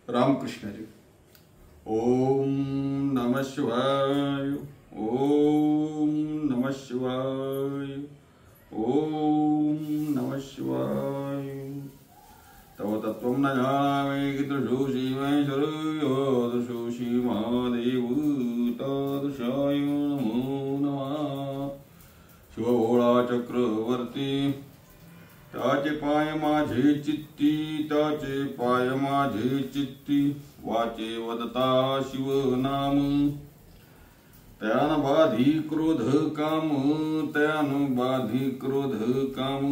रामकृष्ण जी। ओम नमः शिवाय। ओम नमः शिवाय। ओम नमः शिवाय। तव तत्त्वं न जानामि कीदृशोऽसि महेश्वरो दृशोऽसि महादेव तादृशाय नमो नमः। शिवभोळा चक्रवर्ती ताचे पाय माझे चित्ती, ताचे पाय माझे चित्ती, वाचे वदता शिवनाम, त्यान बाधी क्रोध काम, त्यान बाधी क्रोध काम,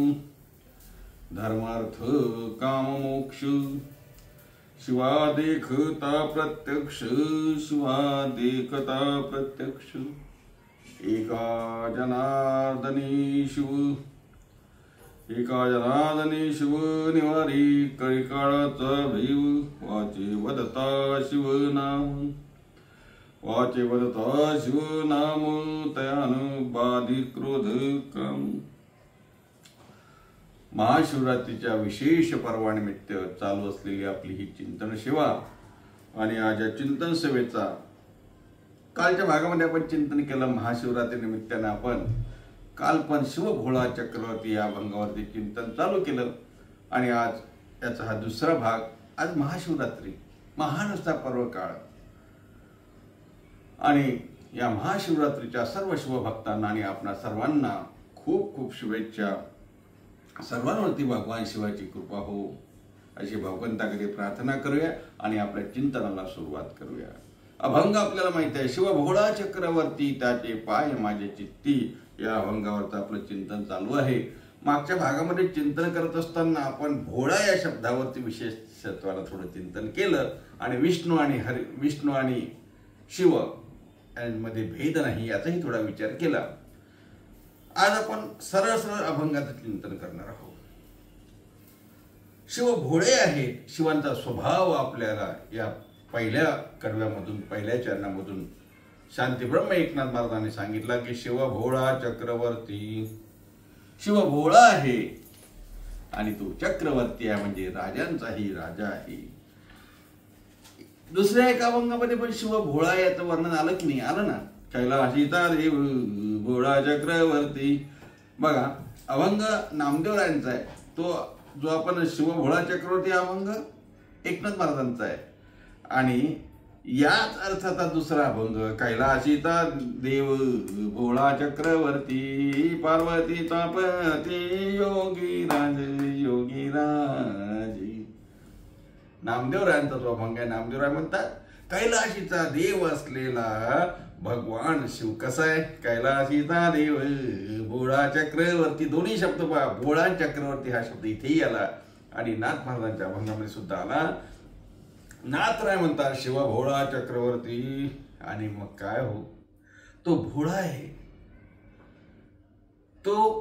धर्मार्थ काम मोक्ष, शिवा देखता प्रत्यक्ष, शिवा देखता प्रत्यक्ष, एका जनार्दनी शिव, एका जनार्दनी शिव निवारी कळीकाळाचा भीव, वाचे वदता शिवनाम, वाचे वदता शिवनाम, तयान बाधी क्रोध काम। महाशिवरात्रीच्या विशेष पर्वानिमित्त चालू असलेली आपली ही चिंतन सेवा आणि आज या चिंतन सेवेचा कालच्या भागामध्ये आपण चिंतन केलं। महाशिवरात्री निमित्ताने आपण काल पण शिवभोळा चक्रवर्ती या अभंगावरती चिंतन चालू केलं आणि आज याचा हा दुसरा भाग। आज महाशिवरात्री, महान असा पर्व काळ आणि या महाशिवरात्रीच्या सर्व शिवभक्तांना आणि आपणा सर्वांना खूप खूप शुभेच्छा। सर्वांवरती भगवान शिवाची कृपा हो अशी भगवंताकडे प्रार्थना करूया आणि आपल्या चिंतनाला सुरुवात करूया। अभंग आपल्याला माहिती आहे, शिवभोळा चक्रवर्ती त्याचे पाय माझे चित्ती, या अभंगावरचं आपलं चिंतन चालू आहे। मागच्या भागामध्ये चिंतन करत असताना आपण भोळा या शब्दावरती विशेष सत्वाला थोडं चिंतन केलं आणि विष्णू आणि शिव यांमध्ये भेद नाही याचाही थोडा विचार केला। आज आपण सरळ सरळ अभंगाचं चिंतन करणार आहोत। शिव भोळे आहे, शिवांचा स्वभाव आपल्याला या पहिल्या कडव्यामधून, पहिल्या चरणामधून शांती ब्रह्म एकनाथ महाराजांनी सांगितला की शिव भोळा चक्रवर्ती, शिव भोळा आहे आणि तो चक्रवर्ती आहे, म्हणजे राजांचाही राजा आहे। दुसऱ्या एका अभंगामध्ये पण शिव भोळा याचं वर्णन आलं की नाही? आलं ना, कैलासीचा देव भोळा चक्रवर्ती। बघा, अभंग नामदेवरायांचा आहे, तो जो आपण शिव भोळा चक्रवर्ती अभंग एकनाथ महाराजांचा आहे आणि याच अर्थाचा दुसरा अभंग कैलासीचा देव भोळा चक्रवर्ती, पार्वती तापती योगीराज योगीराज। नामदेवरायांचा जो अभंग आहे, नामदेवराय म्हणतात कैलाशीचा देव असलेला भगवान शिव कसा आहे? कैलाशीचा देव भोळा चक्रवर्ती, दोन्ही शब्द पहा, भोळा चक्रवर्ती हा शब्द इथेही आला आणि नाथ महाराजांच्या अभंगामध्ये सुद्धा आला। नाथराय म्हणतात शिव भोळा चक्रवर्ती आणि मग काय हो, तो भोळा आहे, तो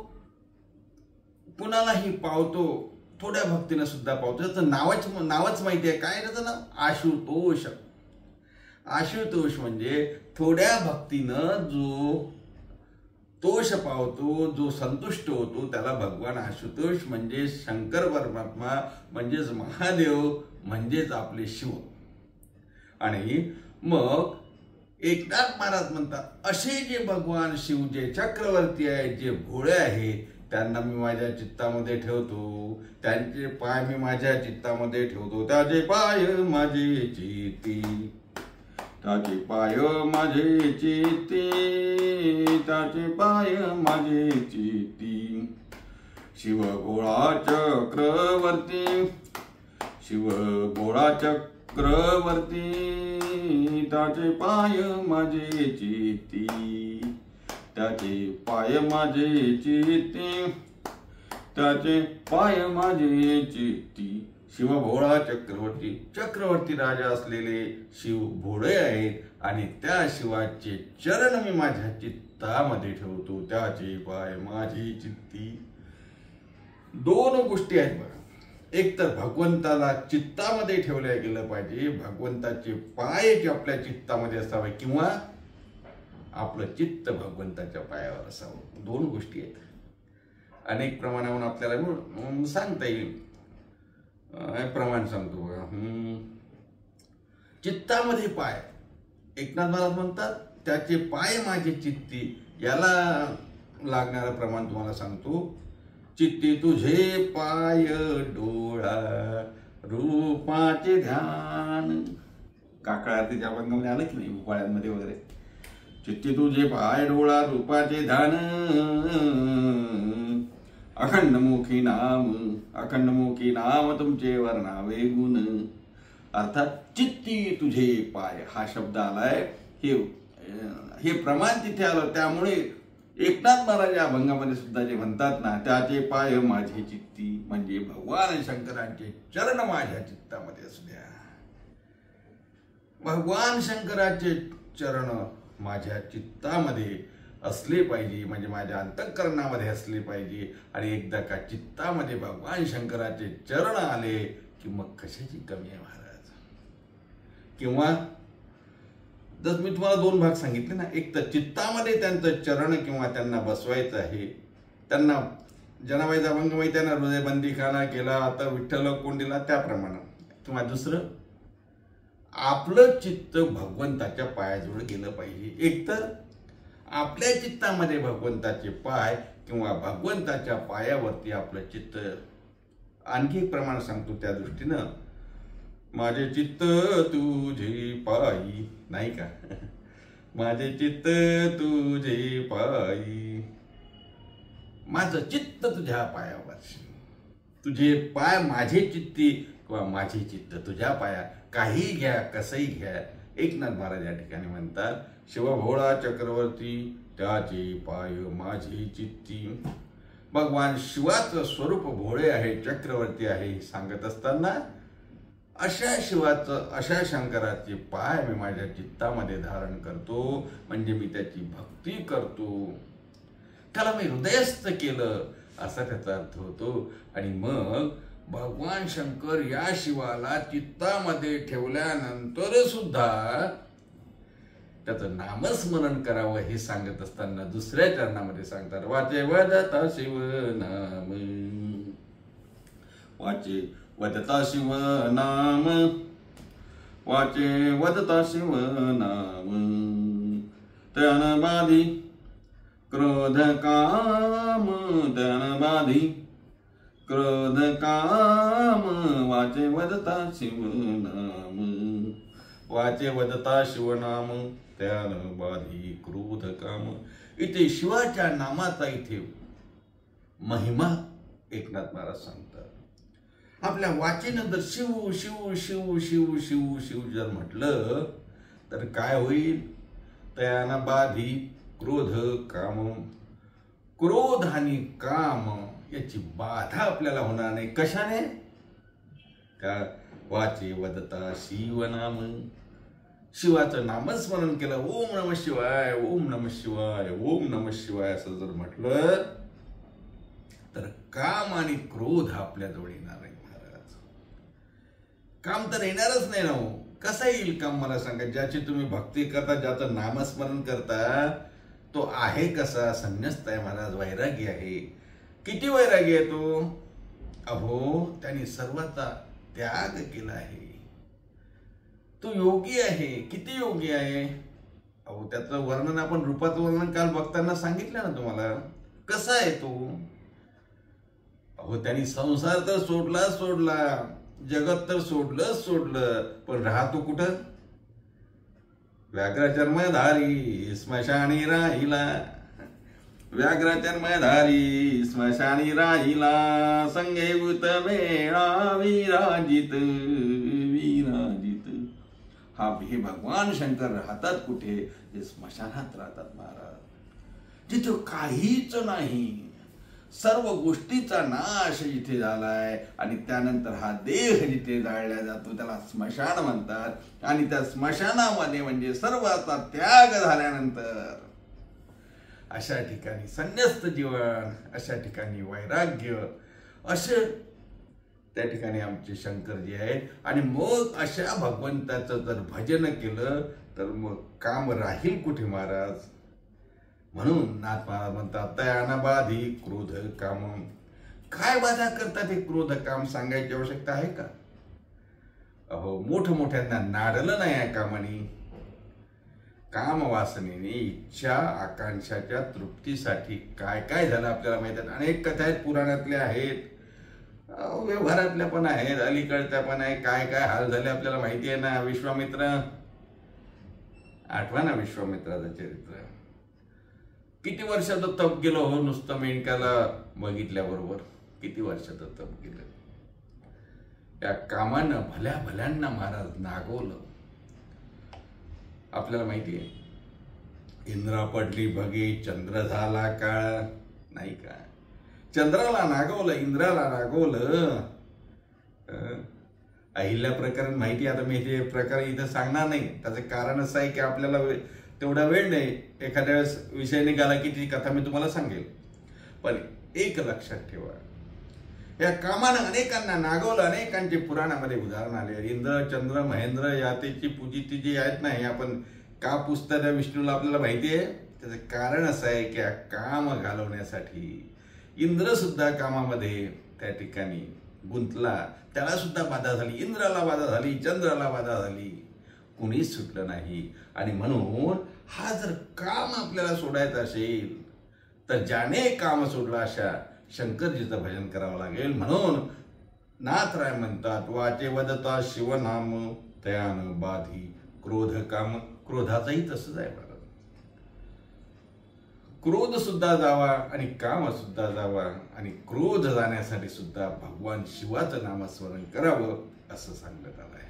कुणालाही पावतो, थोड्या भक्तीने सुद्धा पावतो। त्याचं नावच माहिती आहे, काय त्याचं नाव? आशुतोष। आशुतोष म्हणजे थोड्या भक्तीनं जो तोष पावतो, जो संतुष्ट होतो, त्याला भगवान आशुतोष म्हणजे शंकर परमात्मा, म्हणजेच महादेव, म्हणजेच आपले शिव। आणि मग एकनाथ महाराज म्हणतात असे जे भगवान शिव, जे चक्रवर्ती आहे, जे भोळे आहे, त्यांना मी माझ्या चित्तामध्ये ठेवतो, त्यांचे पाय मी माझ्या चित्तामध्ये ठेवतो, त्याचे पाय माझे चित्ती, त्याचे पाय माझे चित्ती, त्याचे पाय माझे चित्ती। शिव भोळा चक्रवर्ती, शिव भोळा चक्रवर्ती, त्याचे पाय माझे चित्ती, त्याचे पाय माझे चित्ती, त्याचे पाय माझे चित्ती। शिव भोळा चक्रवर्ती, चक्रवर्ती राजा असलेले शिव भोळे आहेत आणि त्या शिवाचे चरण मी माझ्या चित्तामध्ये ठेवतो, त्याचे पाय माझे चित्ती। दोन गोष्टी आहेत बघा, एक तर भगवंताला चित्तामध्ये ठेवल्या गेलं पाहिजे, भगवंताचे पाय जे आपल्या चित्तामध्ये असावे किंवा आपलं चित्त भगवंताच्या पायावर असावं। दोन गोष्टी आहेत, अनेक प्रमाणावर आपल्याला सांगता येईल। प्रमाण सांगतो बघा, चित्तामध्ये पाय, एकनाथ महाराज म्हणतात त्याचे पाय माझे चित्ती, याला लागणारं प्रमाण तुम्हाला सांगतो. चित्ती तुझे पाय डोळा रूपाचे ध्यान. काकाळ आरतीच्या अभंगामध्ये आलं की नाही, उपाळ्यांमध्ये वगैरे. चित्ती तुझे पाय डोळा रूपाचे ध्यान, अखंडमुखी नाम तुमचे वर्णावे गुण. अर्थात चित्ती तुझे पाय हा शब्द आलाय, हे प्रमाण तिथे आलं. त्यामुळे एकनाथ महाराज या अभंगामध्ये सुद्धा जे म्हणतात ना, त्याचे पाय माझे चित्ती, म्हणजे भगवान शंकरांचे चरण माझ्या चित्तामध्ये असू द्या. भगवान शंकराचे चरण माझ्या चित्तामध्ये असले पाहिजे, म्हणजे माझ्या अंतःकरणामध्ये असले पाहिजे. आणि एकदा का चित्तामध्ये भगवान शंकराचे चरण आले की मग कशाची कमी आहे महाराज. किंवा जर मी तुम्हाला दोन भाग सांगितले ना, एक तर चित्तामध्ये त्यांचं चरण किंवा त्यांना बसवायचं आहे, त्यांना जनाबाईचा अभंग माहिती आहे ना, हृदयबंदी खाना केला आता विठ्ठल कोंडीला, त्याप्रमाणे. किंवा दुसरं, आपलं चित्त भगवंताच्या पायाजवळ गेलं पाहिजे. एक तर आपल्या चित्तामध्ये भगवंताचे पाय किंवा भगवंताच्या पायावरती आपलं चित्त. आणखी एक प्रमाण सांगतो त्या दृष्टीनं, माझे चित्त तुझे पायी, नाही का, माझे चित्त तुझे पायी, माझं चित्त तुझ्या पायावर, तुझे पाय माझे चित्ती किंवा माझे चित्त तुझ्या पाया, काही घ्या कसंही घ्या. एकनाथ महाराज या ठिकाणी म्हणतात, शिवभोळा चक्रवर्ती त्याचे पाय माझे चित्ती. भगवान शिवाचं स्वरूप भोळे आहे, चक्रवर्ती आहे सांगत असताना अशा शिवाचं, अशा शंकराचे पाय मी माझ्या चित्तामध्ये धारण करतो, म्हणजे मी त्याची भक्ती करतो, त्याला मी हृदयस्थ केलं असा त्याचा अर्थ होतो. आणि मग भगवान शंकर या शिवाला चित्तामध्ये ठेवल्यानंतर सुद्धा त्याचं नामस्मरण करावं हे सांगत असताना दुसऱ्या चरणामध्ये सांगतात, वाचे वदता शिव नाम, वाचे वदता शिव नाम, वाचे वदता शिव नाम, त्यान बाधी क्रोध काम, त्यान बाधी क्रोध काम, वाचे वदता शिव नाम, वाचे वदता शिवनाम, त्यान बाधी क्रोध काम. इथे शिवाच्या नामाचा इथे महिमा एकनाथ महाराज सांगतात. आपल्या वाचेनंतर शिव शिव शिव शिव शिव शिव जर म्हटलं तर काय होईल, त्यान बाधी क्रोध काम. क्रोध आणि काम याची बाधा आपल्याला होणार नाही. कशाने? का वाचे वदता शिवनाम, शिवाचं नामस्मरण केलं, ओम नमः शिवाय ओम नमः शिवाय ओम नमः शिवाय असं जर म्हटलं तर काम आणि क्रोध आपल्याजवळ येणार नाही महाराज. काम तर येणारच नाही ना हो. कसं येईल काम मला सांगा? ज्याची तुम्ही भक्ती करता, ज्याचं नामस्मरण करता, तो आहे कसा? संन्यस्त आहे महाराज, वैरागी आहे. किती वैरागी आहे तो? अहो त्यांनी सर्वाचा त्याग केला आहे. तो योगी आहे. किती योगी आहे? अहो त्याचं वर्णन आपण रूपाचं वर्णन काल बघताना सांगितलं ना तुम्हाला. कसा आहे तो? अहो त्यांनी संसार तर सोडला, जगत तर सोडलं, पण राहतो कुठं? व्याघ्रचर्मधारी स्मशानी राहिला, व्याघ्रचर्मधारी स्मशानी राहिला, संगेभूत वेळा विराजित. हे भगवान शंकर राहतात कुठे? हे स्मशानात राहतात महाराज. तिथे काहीच नाही, सर्व गोष्टीचा नाश जिथे झालाय आणि त्यानंतर हा देह जिथे जाळला जातो त्याला स्मशान म्हणतात. आणि त्या स्मशानामध्ये म्हणजे सर्वाचा त्याग झाल्यानंतर अशा ठिकाणी संन्यस्त जीवन, अशा ठिकाणी वैराग्य, असे त्या ठिकाणी आमचे शंकरजी आहेत. आणि मग अशा भगवंताचं जर भजन केलं तर मग काम राहील कुठे महाराज? म्हणून नाथ महाराज म्हणतात, तयाना बाधी क्रोध काम. काय बाधा करतात हे क्रोध काम? सांगायची आवश्यकता आहे का? अहो मोठमोठ्यांना नाडलं नाही या कामाने. काम वासनेने इच्छा आकांक्षाच्या तृप्तीसाठी काय काय झालं आपल्याला माहित आहे. अनेक कथा आहेत, पुराणातल्या आहेत, व्यवहारातल्या पण आहेत, अलीकडच्या पण आहे. काय काय हाल झाले आपल्याला माहिती आहे ना. विश्वामित्र, आठवा ना विश्वामित्राचं चरित्र. किती वर्षाचं तप गेलं हो नुसतं मेंढकाला बघितल्याबरोबर. किती वर्षाचं तप गेलं. या कामानं भल्या भल्यांना महाराज नागवलं. आपल्याला माहिती आहे, इंद्रा पडली भगे चंद्र झाला काळ, नाही का. चंद्राला नागवलं, इंद्राला नागवलं. अहिल्या प्रकरण माहिती. आता मी ते प्रकार इथं सांगणार नाही. त्याचं कारण असं आहे की आपल्याला तेवढा वेळ नाही. एखाद्या वेळेस विषय निघाला की ती कथा मी तुम्हाला सांगेल. पण एक लक्षात ठेवा, या कामानं अनेकांना नागवलं. अनेकांचे पुराणामध्ये उदाहरण आले. इंद्र चंद्र महेंद्र यातेची पूजिती जी आहेत ना, हे आपण का पुजतात त्या विष्णूला आपल्याला माहिती आहे. त्याचं कारण असं आहे की काम घालवण्यासाठी इंद्र सुद्धा कामामध्ये त्या ठिकाणी गुंतला. त्याला सुद्धा बाधा झाली, इंद्राला बाधा झाली, चंद्राला बाधा झाली, कुणीच सुटलं नाही. आणि म्हणून हा जर काम आपल्याला सोडायचं असेल तर ज्याने काम सोडलं अशा शंकरजीचं भजन करावं लागेल. म्हणून नाथराय म्हणतात, वाचे वदता शिवनाम तयान बाधी क्रोध काम. क्रोधाचंही तसंच आहे बरं. क्रोध सुद्धा जावा आणि काम सुद्धा जावा. आणि क्रोध जाण्यासाठी सुद्धा भगवान शिवाचं नामस्मरण करावं असं सांगण्यात आलं आहे.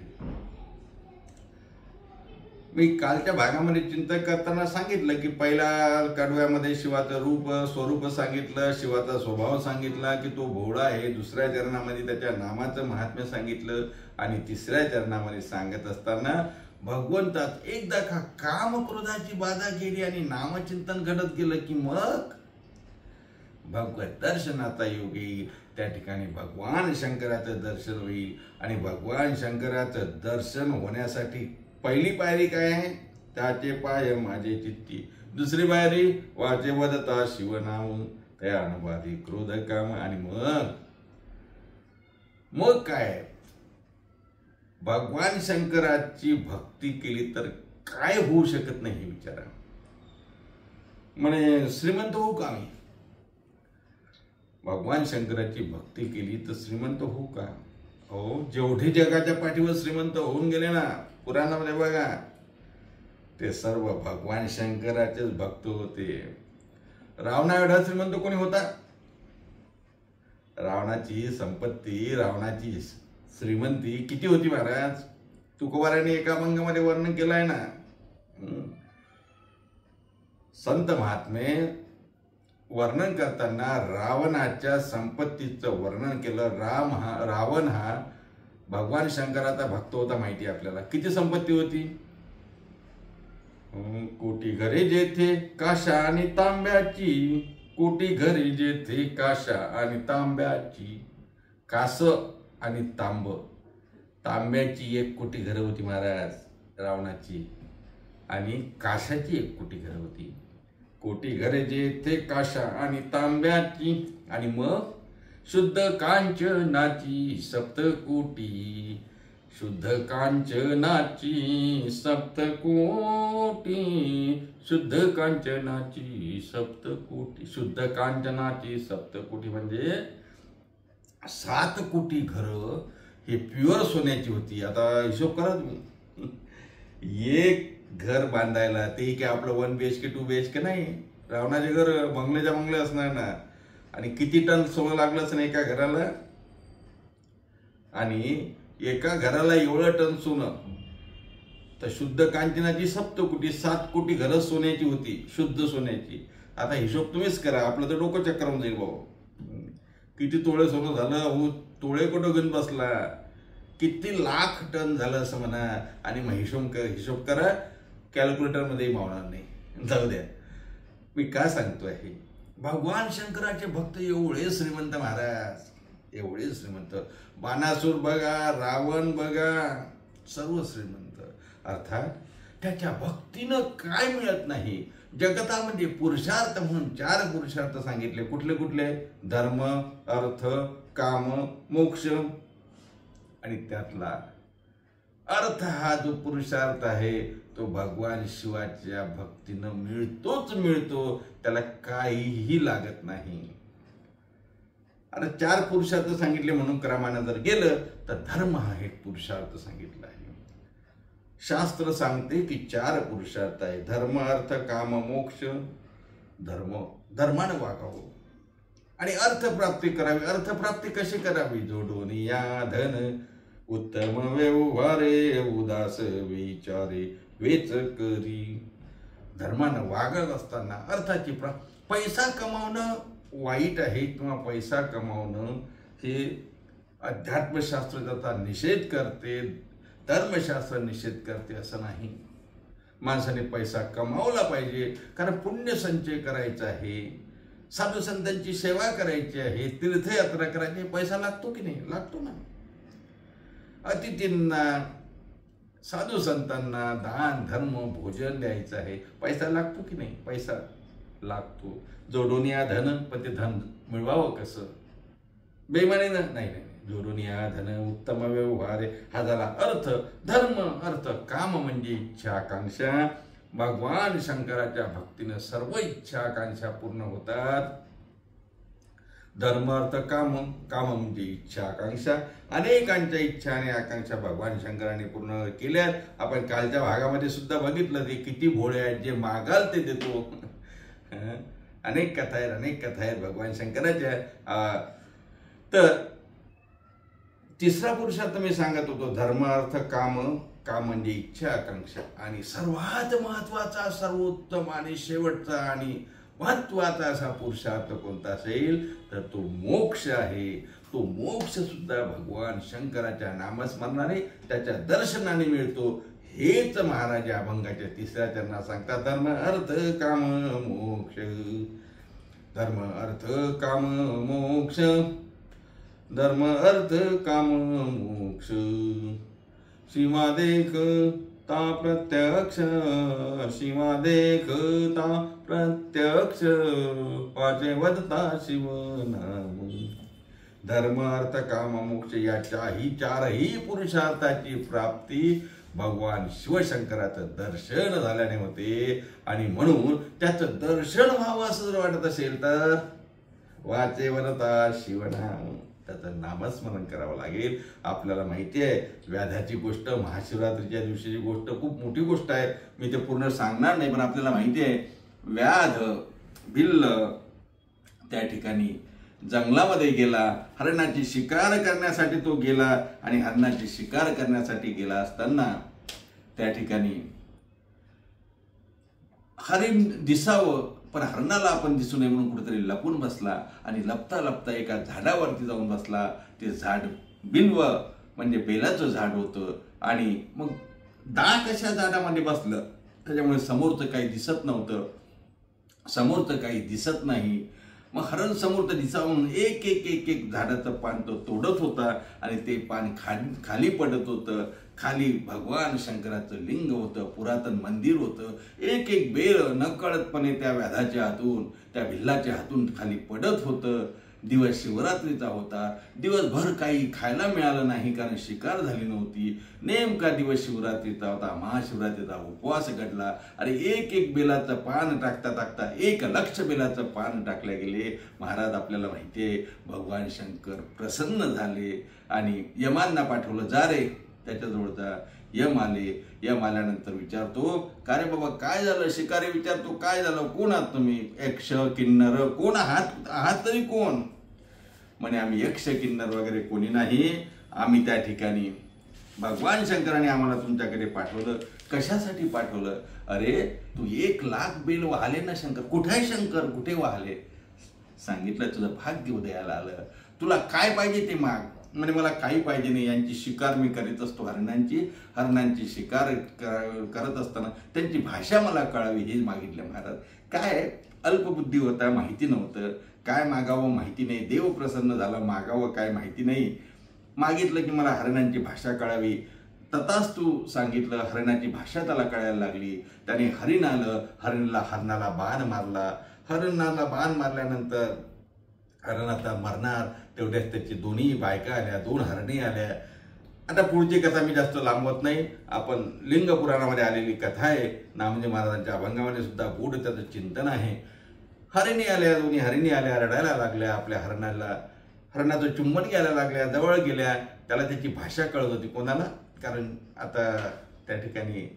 मी कालच्या भागामध्ये चिंतन करताना सांगितलं की पहिल्या कडव्यामध्ये शिवाचं रूप स्वरूप सांगितलं, शिवाचा स्वभाव सांगितला की तो भोळा आहे. दुसऱ्या चरणामध्ये त्याच्या नामाचं महात्म्य सांगितलं. आणि तिसऱ्या चरणामध्ये सांगत असताना भगवंतात एकदा का काम क्रोधाची बाधा केली आणि नामचिंतन घडत गेलं की मग भगवत दर्शनाचा योग येईल. त्या ठिकाणी भगवान शंकराचं दर्शन होईल. आणि भगवान शंकराचं दर्शन होण्यासाठी पहिली पायरी काय आहे, त्याचे पाय माझे चित्ती. दुसरी पायरी वाचे वदता शिवनाम त्या अनुबाधी क्रोध काम. आणि मग काय, भगवान शंकराची भक्ती केली तर काय होऊ शकत नाही हे विचारा. म्हणे श्रीमंत होऊ का मी. भगवान शंकराची भक्ती केली तर श्रीमंत होऊ का. हो, जेवढे जगाच्या पाठीवर श्रीमंत होऊन गेले ना पुराणामध्ये बघा, ते सर्व भगवान शंकराचेच भक्त होते. रावणा एवढा श्रीमंत कोणी होता. रावणाची संपत्ती, रावणाची श्रीमंती किती होती महाराज. तुकोबाराने एका अभंगामध्ये वर्णन केलंय ना. संत महात्मे वर्णन करताना रावणाच्या संपत्तीचं वर्णन केलं. रावण हा भगवान शंकराचा भक्त होता. माहिती आपल्याला किती संपत्ती होती. कोटी घरे जेथे काशा आणि तांब्याची, कोटी घरे जेथे काशा आणि तांब्याची. कास आणि तांब, तांब्याची 1 कोटी घरं होती महाराज रावणाची. आणि काशाची 1 कोटी घरं होती. कोटी घरे जेथे काशा आणि तांब्याची. आणि मग शुद्ध कांचनाची सप्तकोटी. शुद्ध कांचनाची सप्तकोटी. शुद्ध कांचनाची सप्तकोटी. शुद्ध कांचनाची सप्तकोटी म्हणजे 7 कोटी घरं हे प्युअर सोन्याची होती. आता हिशोब करा तुम्ही. एक घर बांधायला ते काय आपलं 1 BHK 2 BHK नाही. रावणाचे घर बंगल्याच्या बंगले असणार ना. आणि किती टन सोनं लागलंच नाही एका घराला. आणि एका घराला एवढं टन सोनं तर शुद्ध कांचनाची सप्तकोटी 7 कोटी घरं सोन्याची होती, शुद्ध सोन्याची. आता हिशोब तुम्हीच करा, आपलं तर डोकं चक्कर होऊन जाईल भाऊ. किती तोळे सोनं झालं हो. तोळे कुठं घेऊन बसला. किती लाख टन झालं असं म्हणा. आणि मग हिशोब करा, कॅल्क्युलेटर मध्ये मावणार नाही. जाऊ द्या. मी काय सांगतोय हे, भगवान शंकराचे भक्त एवढे श्रीमंत महाराज, एवढे श्रीमंत. बाणासूर बघा, रावण बघा, सर्व श्रीमंत. अर्थात त्याच्या भक्तीनं काय मिळत नाही. जगतामध्ये पुरुषार्थ म्हणून 4 पुरुषार्थ सांगितले. कुठले कुठले. धर्म, अर्थ, काम, मोक्ष. आणि त्यातला अर्थ हा जो पुरुषार्थ आहे तो भगवान शिवाच्या भक्तीनं मिळतोच मिळतो, त्याला काहीही लागत नाही. आता 4 पुरुषार्थ सांगितले म्हणून क्रमानं जर गेलं तर धर्म हा एक पुरुषार्थ सांगितला आहे. शास्त्र सांगते की 4 पुरुषार्थ आहे. धर्म अर्थ काम मोक्ष. धर्मानं वागावं आणि अर्थप्राप्ती करावी. अर्थप्राप्ती कशी करावी? जोडून या धन उत्तम व्यवहारे उदास विचारे वेच करी. धर्मानं वागत असताना अर्थाची पैसा कमावणं वाईट आहे किंवा पैसा कमावणं हे अध्यात्मशास्त्र त्याचा निषेध करते, धर्मशास्त्र निषेध करते असं नाही. माणसाने पैसा कमावला पाहिजे, कारण पुण्य संचय करायचा आहे, साधू संतांची सेवा करायची आहे, तीर्थयात्रा करायची. पैसा लागतो की नाही? लागतो ना. अतिथींना, साधू संतांना दान धर्म भोजन द्यायचं आहे, पैसा लागतो की नाही? पैसा लागतो. जोडून या धन, पण ते धन मिळवावं कसं? बेमानीनं नाही. जोडून या धन उत्तम व्यवहार हा झाला अर्थ. धर्म अर्थ काम म्हणजे इच्छा आकांक्षा. भगवान शंकराच्या भक्तीनं सर्व इच्छा आकांक्षा पूर्ण होतात. धर्म अर्थ काम. काम म्हणजे इच्छा आकांक्षा. अनेकांच्या इच्छा आणि आकांक्षा भगवान शंकराने पूर्ण केल्यात. आपण कालच्या भागामध्ये सुद्धा बघितलं ते किती भोळे आहेत, जे मागाल ते देतो. अनेक कथा आहेत भगवान शंकराच्या. तर तिसरा पुरुषार्थ मी सांगत होतो, धर्म अर्थ काम. काम म्हणजे इच्छा आकांक्षा. आणि सर्वात महत्वाचा, सर्वोत्तम आणि शेवटचा आणि महत्वाचा असा पुरुषार्थ कोणता असेल तर तो मोक्ष आहे. तो मोक्ष सुद्धा भगवान शंकराच्या नामस्मरणाने, त्याच्या दर्शनाने मिळतो. हेच महाराज अभंगाच्या 3ऱ्या चरणात सांगतात. धर्म अर्थ काम मोक्ष. धर्म अर्थ काम मोक्ष. धर्म अर्थ काम मोक्ष. सीमा देखता प्रत्यक्ष. सीमा देखता प्रत्यक्ष. वाचे वदता शिवनाम. धर्म अर्थ काम मोक्ष या 4ही पुरुषार्थाची प्राप्ती भगवान शिवशंकराचं दर्शन झाल्याने होते. आणि म्हणून त्याचं दर्शन व्हावं असं जर वाटत असेल तर वाचे वनता शिवनाम, त्याचं नामस्मरण करावं लागेल. आपल्याला माहिती आहे व्याधाची गोष्ट, महाशिवरात्रीच्या दिवशीची गोष्ट खूप मोठी गोष्ट आहे. मी ते पूर्ण सांगणार नाही, पण आपल्याला माहिती आहे व्याध भिल्ल त्या ठिकाणी जंगलामध्ये गेला. हरणाची शिकार करण्यासाठी तो गेला. आणि हरणाची शिकार करण्यासाठी गेला असताना त्या ठिकाणी हरिण दिसावं, पण हरणाला आपण दिसू नये म्हणून कुठेतरी लपून बसला. आणि लपता लपता एका झाडावरती जाऊन बसला. ते झाड बिल्व म्हणजे बेलाचं झाड होतं. आणि मग दाट अशा झाडामध्ये बसलं, त्याच्यामुळे समोरचं काही दिसत नव्हतं. समोरचं काही दिसत नाही. मग हरण समोर तर दिसावं म्हणून एक एक एक एक झाडाचं पान तो तोडत होता. आणि ते पान खाली पडत होतं. खाली भगवान शंकराचं लिंग होतं, पुरातन मंदिर होतं. एक एक बेल नकळतपणे त्या व्याधाच्या हातून, त्या भिल्लाच्या हातून खाली पडत होतं. दिवस शिवरात्रीचा होता. दिवसभर काही खायला मिळालं नाही, कारण शिकार झाली नव्हती. नेमका दिवस शिवरात्रीचा होता. महाशिवरात्रीचा उपवास घडला. आणि एक एक बेलाचं पान टाकता टाकता 1,00,000 बेलाचं पान टाकले गेले. महाराज आपल्याला माहिती आहे भगवान शंकर प्रसन्न झाले आणि यमांना पाठवलं, जा रे त्याच्याजवळचा. यम आले. यम आल्यानंतर विचारतो, का रे बाबा काय झालं? शिकारी विचारतो, काय झालं? कोण आहात तुम्ही? यक्ष किन्नर कोण आहात तरी कोण? म्हणे आम्ही यक्ष किन्नर वगैरे कोणी नाही. आम्ही त्या ठिकाणी भगवान शंकराने आम्हाला तुमच्याकडे पाठवलं. कशासाठी पाठवलं? अरे तू 1,00,000 बेल वाहले ना शंकर. कुठे आहे शंकर? कुठे वाहले? सांगितलं तुझं भाग्य उदयाला आलं. तुला काय पाहिजे ते माग. म्हणजे मला काही पाहिजे नाही. यांची शिकार मी करीत असतो, हरणांची शिकार करत असताना त्यांची भाषा मला कळावी हे मागितलं महाराज. काय अल्पबुद्धी होता, माहिती नव्हतं. काय मागावं माहिती नाही. देव प्रसन्न झाला, मागावं काय माहिती नाही. मागितलं की मला हरणांची भाषा कळावी. तथास्तु सांगितलं. हरणाची भाषा त्याला कळायला लागली. त्याने हरिण आलं. हरणाला बाण मारला. हरणाला बाण मारल्यानंतर हरण आता मरणार. तेवढ्याच त्याची 2 बायका आल्या, 2 हरणी आल्या. आता पुढची कथा मी जास्त लांबवत नाही. आपण लिंग पुराणामध्ये आलेली कथा आहे. नामदेव महाराजांच्या अभंगामध्ये सुद्धा गूढ त्याचं चिंतन आहे. हरिणी आल्या, दोन्ही हरिणी आल्या, रडायला लागल्या, आपल्या हरणाचं चुंबन घ्यायला लागल्या, जवळ गेल्या. त्याला त्याची भाषा कळत होती. कोणाला? कारण आता त्या ठिकाणी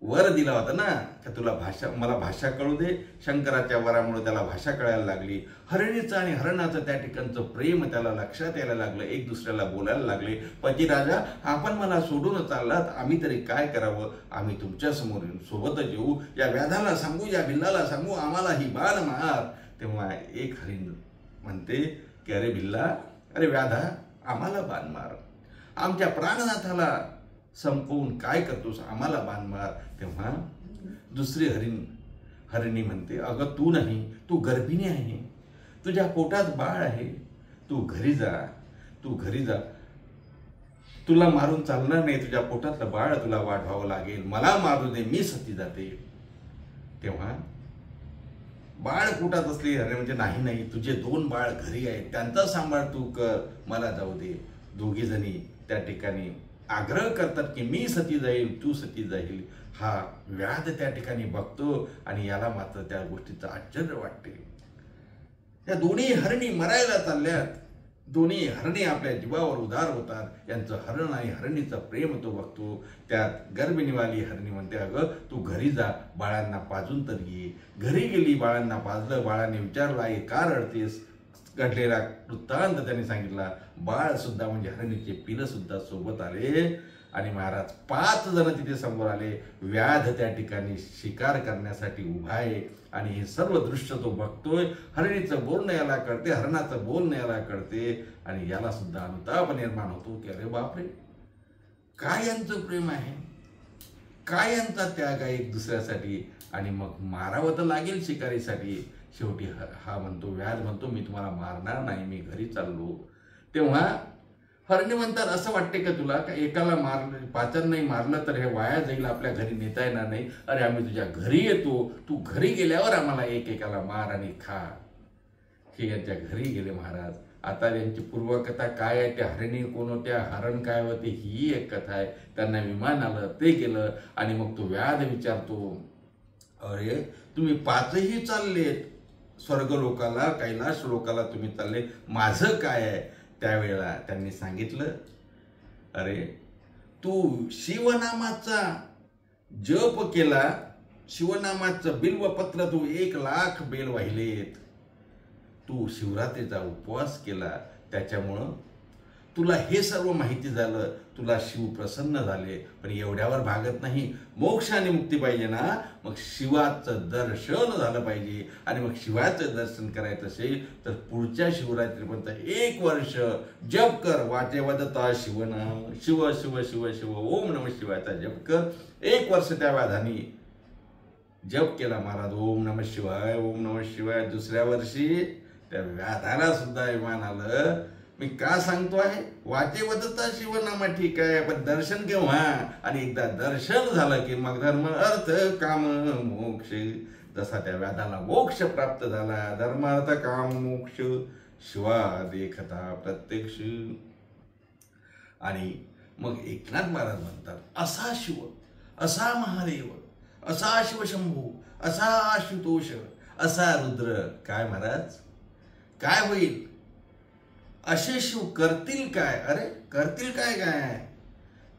वर दिला होता ना की तुला मला भाषा कळू दे. शंकराच्या वरामुळे त्याला भाषा कळायला लागली. हरिणीचं आणि हरणाचं त्या ठिकाणचं प्रेम त्याला लक्षात यायला लागलं. एक दुसऱ्याला बोलायला लागले. पतिराजा, आपण मला सोडून चाललात, आम्ही तरी काय करावं? आम्ही तुमच्या समोर सोबतच येऊ. या व्याधाला सांगू, या भिल्लाला सांगू, आम्हाला ही बाण मार. तेव्हा एक हरिण म्हणते की अरे भिल्ला, अरे व्याधा, आम्हाला बाण मार. आमच्या प्राणनाथाला संपवून काय करतोस? आम्हाला बाण मार. तेव्हा दुसरी हरिणी म्हणते, अगं तू नाही, तू गर्भिणी आहे, तुझ्या पोटात बाळ आहे, तू घरी जा. तुला मारून चालणार नाही, तुझ्या पोटातलं बाळ तुला वाढवावं लागेल. मला मारू दे, मी सती जाते. तेव्हा बाळ पोटात असले हरिणी म्हणजे नाही, तुझे 2 बाळ घरी आहेत, त्यांचा सांभाळ तू कर, मला जाऊ दे. दोघी जणी त्या ठिकाणी आग्रह करतात की मी सती जाईल, तू सती जाईल. हा व्याध त्या ठिकाणी बघतो आणि याला मात्र त्या गोष्टीचं आश्चर्य वाटते. या दोन्ही हरणी मरायला चालल्यात. दोन्ही हरणी आपल्या जीवावर उदार होतात. यांचं हरण आणि हरणीचं प्रेम तो बघतो. त्यात गर्भिणीवाली हरणी म्हणते, अगं तू घरी जा, बाळांना पाजून तर ये. घरी गेली, बाळांना पाजलं. बाळाने विचारलं, आई का रडतेस? घडलेला वृत्तांत त्यांनी सांगितला. बाळ सुद्धा म्हणजे हरणीचे पिलं सुद्धा सोबत आले आणि महाराज 5 जण तिथे समोर आले. व्याध त्या ठिकाणी शिकार करण्यासाठी उभा आहे आणि हे सर्व दृश्य तो बघतोय. हरणीचं बोलणं याला कळते, हरणाचं बोलणं याला कळते आणि याला सुद्धा अनुताप निर्माण होतो की अरे बापरे, काय यांचं प्रेम आहे, काय यांचा त्याग आहे एक दुसऱ्यासाठी. आणि मग मारावं तर लागेल शिकारीसाठी. शेवटी हा म्हणतो, व्याध म्हणतो, मी तुम्हाला मारणार नाही, मी घरी चाललो. तेव्हा हरणी म्हणतात, असं वाटते का तुला का एकाला पाचन नाही मारलं तर हे वाया जाईल, आपल्या घरी नेता येणार नाही. अरे आम्ही तुझ्या घरी येतो, तू घरी गेल्यावर आम्हाला एकेकाला मार आणि खा. हे यांच्या घरी गेले महाराज. आता यांची पूर्वकथा काय आहे, त्या हरिणी कोण होत्या, हरण काय होते, ही एक कथा आहे. त्यांना विमान आलं, ते गेलं आणि मग तो व्याध विचारतो, अरे तुम्ही 5ही चाललेत स्वर्गलोकाला, कैलास लोकाला तुम्ही चालले, माझं काय आहे? त्यावेळेला त्यांनी सांगितलं, अरे तू शिवनामाचा जप केला, शिवनामाचं बिल्वपत्र तू 1,00,000 बेल वाहिलेत, तू शिवरात्रीचा उपवास केला, त्याच्यामुळं तुला हे सर्व माहिती झालं, तुला शिव प्रसन्न झाले. पण एवढ्यावर भागत नाही. मोक्ष आणि मुक्ती पाहिजे ना, मग शिवाचं दर्शन झालं पाहिजे. आणि मग शिवाचं दर्शन करायचं असेल तर पुढच्या शिवरात्रीपर्यंत 1 वर्ष जप कर. वाचे वदता शिवनाम, शिव शिव शिव शिव ओम नमः शिवायचा जप कर. 1 वर्ष त्या व्याधानी जप केला महाराज, ओम नमः शिवाय, ओम नमः शिवाय. दुसऱ्या वर्षी त्या व्याधाला सुद्धा विमान आलं. मी का सांगतो आहे, वाचे वदता शिवनामा ठीक आहे, पण दर्शन केव्हा? आणि एकदा दर्शन झालं की मग धर्म अर्थ काम मोक्ष. जसा त्या व्याधाला मोक्ष प्राप्त झाला, धर्म अर्थ काम मोक्ष शिवा देखता प्रत्यक्ष. आणि मग एकनाथ महाराज म्हणतात, असा शिव, असा महादेव, असा शिवशंभू, असा आशुतोष, असा रुद्र. काय महाराज, काय होईल? असे शिव करतील काय? अरे करतील काय?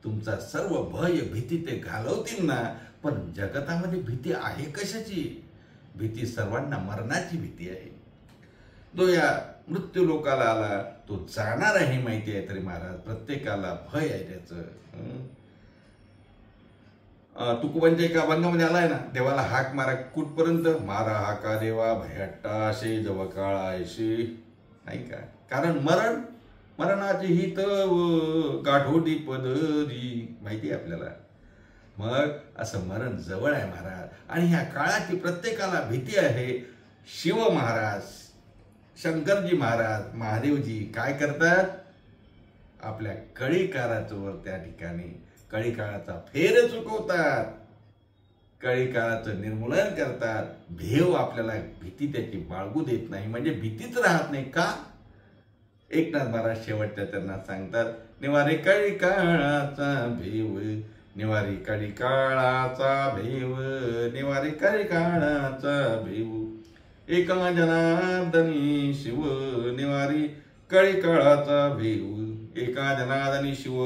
तुमचा सर्व भय भीती ते घालवतील ना. पण जगतामध्ये भीती आहे कशाची? भीती सर्वांना मरणाची भीती आहे. जो या मृत्यू लोकाला आला तो जाणार आहे माहिती आहे, तरी महाराज प्रत्येकाला भय आहे त्याचं. तुकोबांच्या एका अभंगामध्ये आलाय ना, देवाला हाक मारा. कुठपर्यंत? मारा हाका देवा भयाट्टाशे जव काळायशी, नाही का? कारण मरणाची ही तर गाठोडी पदरी, माहिती आहे आपल्याला. मग असं मरण जवळ आहे महाराज. आणि ह्या काळाची प्रत्येकाला भीती आहे. शिव महाराज, शंकरजी महाराज, महादेवजी काय करतात? आपल्या कळीकाराचं त्या ठिकाणी कळीकाळाचा फेर चुकवतात, कळीकाळाचं निर्मूलन करतात. भेव आपल्याला भीती त्याची बाळगू देत नाही, म्हणजे भीतीच राहत नाही. का? एकनाथ महाराज शेवटच्या त्यांना सांगतात, निवारी काळी काळाचा भेव, निवारी काळी काळाचा भेव, निवारी काळी काळाचा भेव, एका जनार्दनी शिव, निवारी काळी काळाचा भेव, एका जनार्दनी शिव,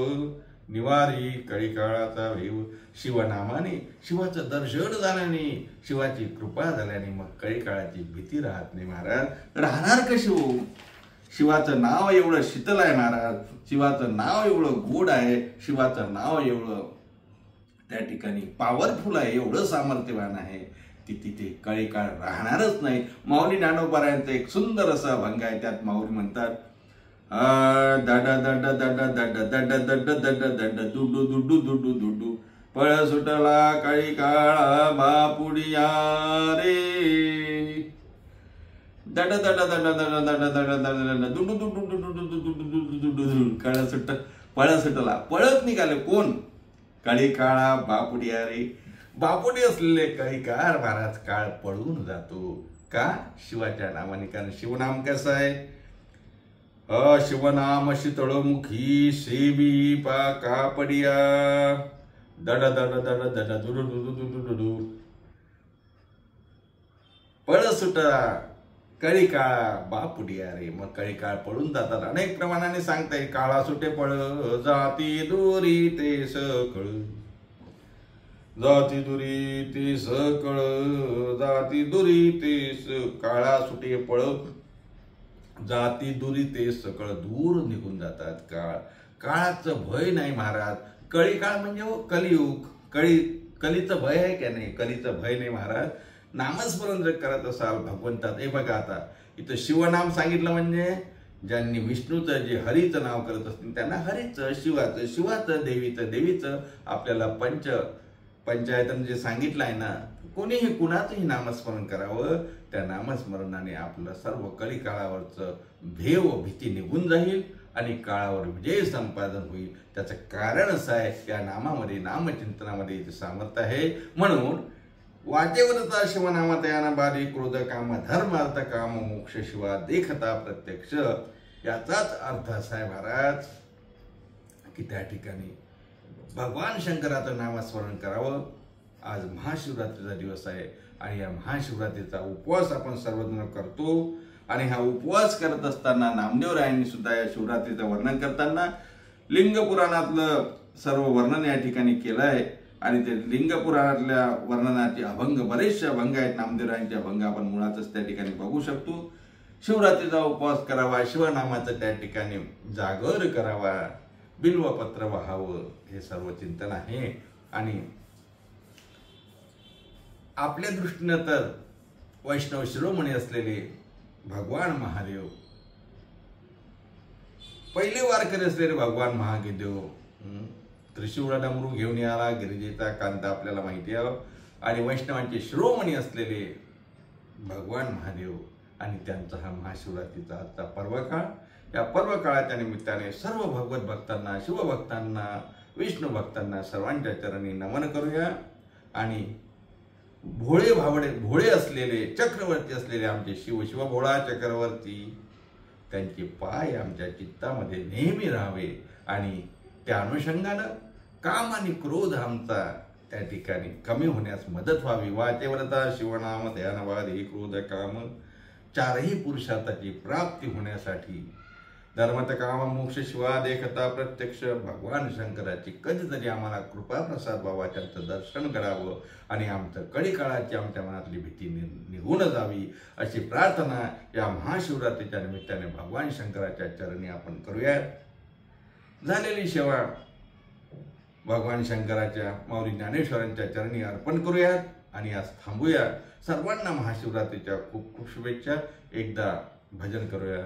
निवारी काळी काळाचा भेव. शिवनामाने, शिवाचं दर्शन झाल्याने, शिवाची कृपा झाल्याने मग काळी काळाची भीती राहत नाही. महाराज राहणार कशी हो? शिवाचं नाव एवढं शीतल आहे महाराज, शिवाचं नाव एवढं गोड आहे, शिवाचं नाव एवढं त्या ठिकाणी पॉवरफुल आहे, एवढं सामर्थ्यवान आहे की तिथे काळी काळ राहणारच नाही. माऊली ज्ञानोबारायांचा एक सुंदर असा भंग आहे. त्यात माऊली म्हणतात, दड दड दड दड दड दड दड दड दुडू दुडू दुडू दुडू, पळ सुटला काळी काळा बापुडिया रे, दड दड दड दड दड दड दड दुडू दुडू दुडू दुडू दुडू, काळ सुट पळ सुटला, पळत निघाले कोण? काळी काळा बापुडिया रे. बापुडी असलेले काळी काळ महाराज काळ पळून जातो का? शिवाच्या नावाने. कारण शिवनाम कसं आहे? शिवनाम शीतळमुखी सेवी पा कापडिया, दड दड दड दड दुडू दुडू दुडू दुडू, पळ सुटला काळी काळा बापुडिया रे. मग काळी काळ पळून जातात. अनेक प्रमाणाने सांगता येईल, काळा सुटे पळ जाती दुरी ते सकळ, जाती दुरी ते सकळ, जाती दुरी ते काळा सुटे पळ जाती दुरी ते सकळ, दूर निघून जातात. काळाचं भय नाही महाराज. कळी काळ म्हणजे हो कलियुग. कलीचं भय आहे का नाही? कलीचं भय नाही महाराज. नामस्मरण जर करत असाल भगवंतात, हे बघा आता इथं शिवनाम सांगितलं म्हणजे ज्यांनी विष्णूचं जे हरीचं नाव करत असतील त्यांना हरीचं, शिवाचं शिवाचं, देवीचं देवीचं. आपल्याला पंचायतन जे सांगितलं आहे ना, कोणीही कुणाचंही नामस्मरण करावं, त्या नामस्मरणाने आपलं सर्व कली काळावरचं भेव भीती निघून जाईल आणि काळावर विजय संपादन होईल. त्याचं कारण असं आहे, त्या नामामध्ये, नामचिंतनामध्ये सामर्थ्य आहे. म्हणून वाटेवरचा शिवनामात याना बारी क्रोध काम धर्म अर्थ काम मोक्ष शिवा देखता प्रत्यक्ष. याचाच अर्थ असा आहे महाराज की त्या ठिकाणी भगवान शंकराचं नामस्मरण करावं. आज महाशिवरात्रीचा दिवस आहे आणि या महाशिवरात्रीचा उपवास आपण सर्वजण करतो. आणि हा उपवास करत असताना नामदेवरायांनी सुद्धा या शिवरात्रीचं वर्णन करताना लिंग पुराणातलं सर्व वर्णन या ठिकाणी केलं आहे. आणि ते लिंग पुराणातल्या वर्णनाचे अभंग, बरेचसे अभंग आहेत नामदेवरायांचे अभंग, आपण मुळातच त्या ठिकाणी बघू शकतो. शिवरात्रीचा उपवास करावा, शिवनामाचं त्या ठिकाणी जागर करावा, बिल्वपत्र वाहावं, हे सर्व चिंतन आहे. आणि आपल्या दृष्टीनं तर वैष्णव शिरोमणी असलेले भगवान महादेव, पहिले वारकरी असलेले भगवान महादेव, त्रिशूळ डमरू घेऊन आला, गिरिजेचा कांता आपल्याला माहिती आहे. आणि वैष्णवांचे शिरोमणी असलेले भगवान महादेव आणि त्यांचा हा महाशिवरात्रीचा आजचा पर्व काळ. या पर्व काळाच्या निमित्ताने सर्व भगवत भक्तांना, शिवभक्तांना, विष्णू भक्तांना सर्वांच्या चरणी नमन करूया. आणि भोळे असलेले, चक्रवर्ती असलेले आमचे शिवभोळा चक्रवर्ती, त्यांचे पाय आमच्या चित्तामध्ये नेहमी राहावे. आणि त्या अनुषंगानं काम आणि क्रोध आमचा त्या ठिकाणी कमी होण्यास मदत व्हावी. वाचेवरता शिवनाम ध्यानवादी क्रोध काम, चारही पुरुषार्थाची प्राप्ती होण्यासाठी धर्मत काम मोक्ष शिवा देखता प्रत्यक्ष भगवान शंकराची कधीतरी आम्हाला कृपा प्रसाद व्हावा, त्यांचं दर्शन करावं आणि आमचं कळी काळाची आमच्या मनातली भीती निघून जावी, अशी प्रार्थना या महाशिवरात्रीच्या निमित्ताने भगवान शंकराच्या चरणी आपण करूया. झालेली सेवा भगवान शंकराच्या, माऊली ज्ञानेश्वरांच्या चरणी अर्पण करूयात आणि आज थांबूया. सर्वांना महाशिवरात्रीच्या खूप खूप शुभेच्छा. एकदा भजन करूया.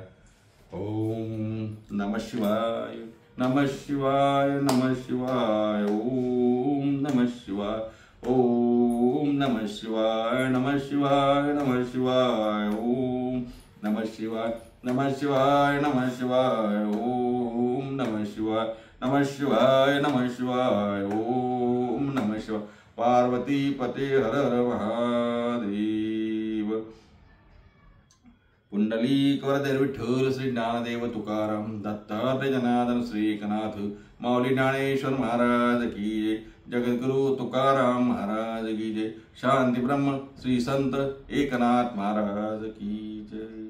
ओम नमः शिवाय, नमः शिवाय, नमः शिवाय, ओम नमः शिवाय, ओम नमः शिवाय, नमः शिवाय, नमः शिवाय, ओम नमः शिवाय, नमः शिवाय, नमः शिवाय, ओम नमः शिवाय, नमः शिवाय, नमः शिवाय, ओम नमः शिवाय. पार्वती पते हर हर महादेव. पुंडलिक वरदे विठ्ठल श्री ज्ञानदेव तुकाराम दत्तात्रय जनार्दन श्री एकनाथ माऊली ज्ञानेश्वर महाराज की जय, जगद्गुरु तुकाराम महाराज की जय, शांती ब्रह्म श्री संत एकनाथ महाराज की जय।